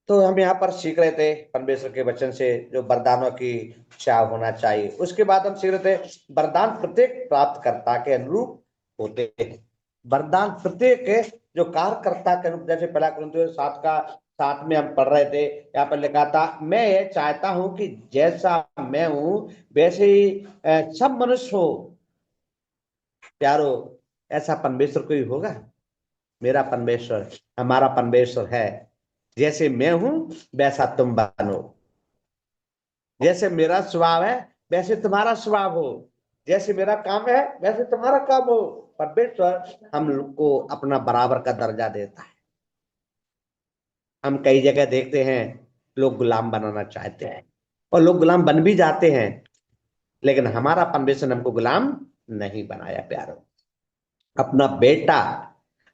तो हम यहाँ पर सीख रहे थे परमेश्वर के वचन से जो वरदानों की चाह होना चाहिए। उसके बाद हम सीख रहे थे वरदान प्रत्येक प्राप्तकर्ता के अनुरूप होते हैं। वरदान प्रत्येक जो कार्यकर्ता के अनुरूप, जैसे पहला कुरिन्थियों 7:7 में हम पढ़ रहे थे, यहाँ पर लिखा था, मैं ये चाहता हूं कि जैसा मैं हूं वैसे ही सब मनुष्य हो। प्यारो, ऐसा परमेश्वर कोई होगा? मेरा परमेश्वर, हमारा परमेश्वर है, जैसे मैं हूं वैसा तुम बनो, जैसे मेरा स्वभाव है वैसे तुम्हारा स्वभाव हो, जैसे मेरा काम है वैसे तुम्हारा काम हो। परमेश्वर हम लोग को अपना बराबर का दर्जा देता है। हम कई जगह देखते हैं लोग गुलाम बनाना चाहते हैं, और लोग गुलाम बन भी जाते हैं, लेकिन हमारा परमेश्वर ने हमको गुलाम नहीं बनाया। प्यारो, अपना बेटा,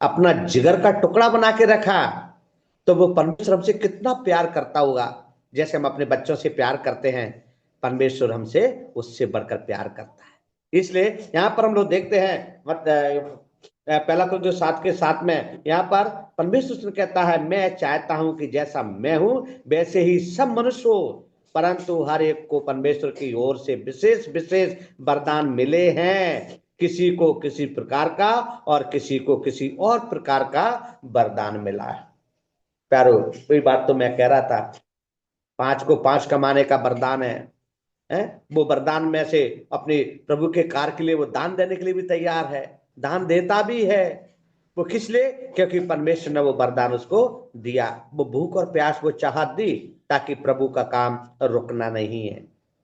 अपना जिगर का टुकड़ा बना के रखा, तो वो परमेश्वर हमसे कितना प्यार करता होगा। जैसे हम अपने बच्चों से प्यार करते हैं, परमेश्वर हमसे उससे बढ़कर प्यार करता है। इसलिए यहाँ पर हम लोग देखते हैं, पहला तो जो 7:7 में यहाँ पर परमेश्वर कहता है, मैं चाहता हूं कि जैसा मैं हूं वैसे ही सब मनुष्य हो, परंतु हर एक को परमेश्वर की ओर से विशेष विशेष वरदान मिले हैं। किसी को किसी प्रकार का और किसी को किसी और प्रकार का वरदान मिला है। प्यारो, कोई बात तो मैं कह रहा था, 5 को 5 कमाने का वरदान है? वो वरदान में से अपने प्रभु के कार्य के लिए वो दान देने के लिए भी तैयार है। दान देता भी है। वो किस लिए? क्योंकि परमेश्वर ने वो वरदान उसको दिया। वो भूख और प्यास वो चाहत दी ताकि प्रभु का काम रुकना नहीं है,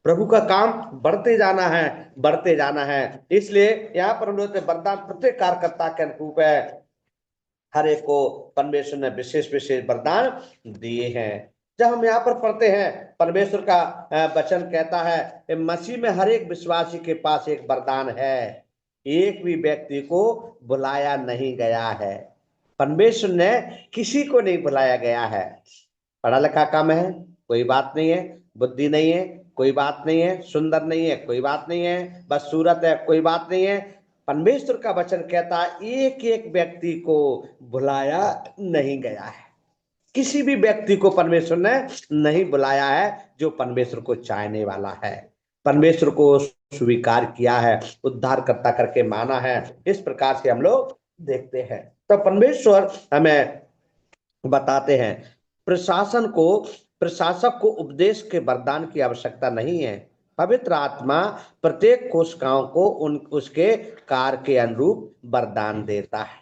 प्रभु का काम बढ़ते जाना है, बढ़ते जाना है। इसलिए यहाँ पर हम लोग वरदान प्रत्येक कार्यकर्ता के अनुरूप है। हर एक को परमेश्वर ने विशेष विशेष वरदान दिए हैं। जब हम यहाँ पर पढ़ते हैं, परमेश्वर का वचन कहता है मसीह में हर एक विश्वासी के पास एक वरदान है, एक भी व्यक्ति को बुलाया नहीं गया है। परमेश्वर ने किसी को नहीं बुलाया गया है। पढ़ा लिखा कम है, कोई बात नहीं है, बुद्धि नहीं है, कोई बात नहीं है, सुंदर नहीं है, कोई बात नहीं है, बस सूरत है, कोई बात नहीं है। परमेश्वर का वचन कहता है एक एक व्यक्ति को बुलाया नहीं गया है। किसी भी व्यक्ति को परमेश्वर ने नहीं बुलाया है जो परमेश्वर को चाहने वाला है, परमेश्वर को स्वीकार किया है, उद्धारकर्ता करके माना है। इस प्रकार से हम लोग देखते हैं। तो परमेश्वर हमें बताते हैं प्रशासक को उपदेश के वरदान की आवश्यकता नहीं है। पवित्र आत्मा प्रत्येक कोशिकाओं को उसके कार्य के अनुरूप वरदान देता है।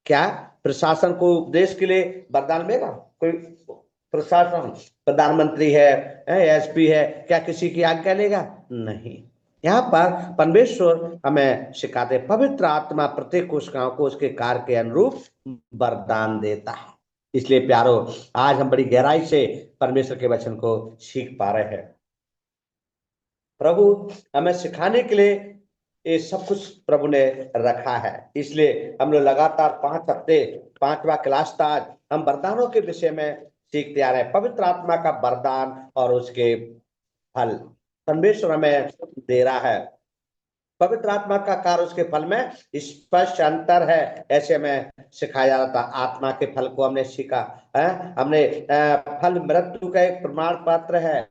क्या प्रशासन को उपदेश के लिए वरदान देगा? कोई प्रशासन, प्रधानमंत्री है, एसपी है, क्या किसी की आज्ञा लेगा? नहीं। यहाँ पर परमेश्वर हमें सिखाते पवित्र आत्मा प्रत्येक कोशिकाओं को उसके कार्य के अनुरूप वरदान देता है। इसलिए प्यारो, आज हम बड़ी गहराई से परमेश्वर के वचन को सीख पा रहे हैं। प्रभु हमें सिखाने के लिए ये सब कुछ प्रभु ने रखा है। इसलिए हम लोग लगातार 5 हफ्ते 5वां क्लास था। आज हम वरदानों के विषय में सीखते आ रहे हैं। पवित्र आत्मा का वरदान और उसके फल परमेश्वर हमें दे रहा है। पवित्र आत्मा का कार्य उसके फल में स्पष्ट अंतर है, ऐसे में सिखाया जा रहा था। आत्मा के फल को हमने सीखा है। हमने फल मृत्यु का एक प्रमाण पत्र है,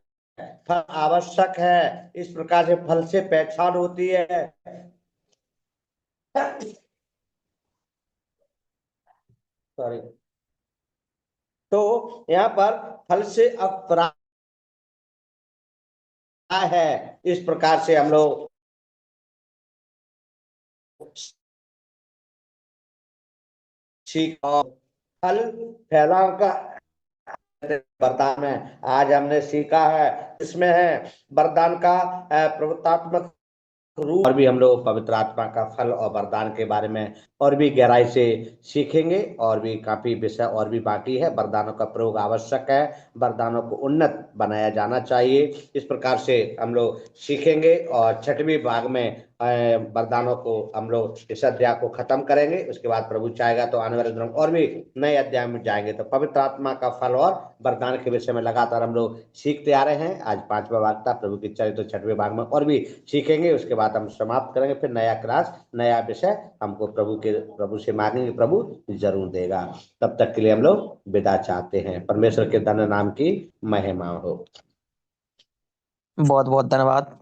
फल आवश्यक है। इस प्रकार से फल से पहचान होती है। सॉरी। तो यहाँ पर फल से अपराध है। इस प्रकार से हम लोग फल फैलाव का वरदान है। आज हमने सीखा है, इसमें है वरदान का प्रवृत्तात्मक रूप। और भी हम लोग पवित्र आत्मा का फल और वरदान के बारे में और भी गहराई से सीखेंगे। और भी काफी विषय और भी बाकी है। वरदानों का प्रयोग आवश्यक है, वरदानों को उन्नत बनाया जाना चाहिए। इस प्रकार से हम लोग सीखेंगे और 6वें भाग में वरदानों को हम लोग इस अध्याय को खत्म करेंगे। उसके बाद प्रभु चाहेगा तो आने वाले दिनों में और भी नए अध्याय में जाएंगे। तो पवित्र आत्मा का फल और वरदान के विषय में लगातार हम लोग सीखते आ रहे हैं। आज 5वां भाग था। प्रभु की चाहे तो 6वें भाग में और भी सीखेंगे। उसके बाद हम समाप्त करेंगे। फिर नया क्लास, नया विषय हमको प्रभु से मांगेंगे, प्रभु जरूर देगा। तब तक के लिए हम लोग विदा चाहते हैं। परमेश्वर के धन्य नाम की महिमा हो। बहुत बहुत धन्यवाद।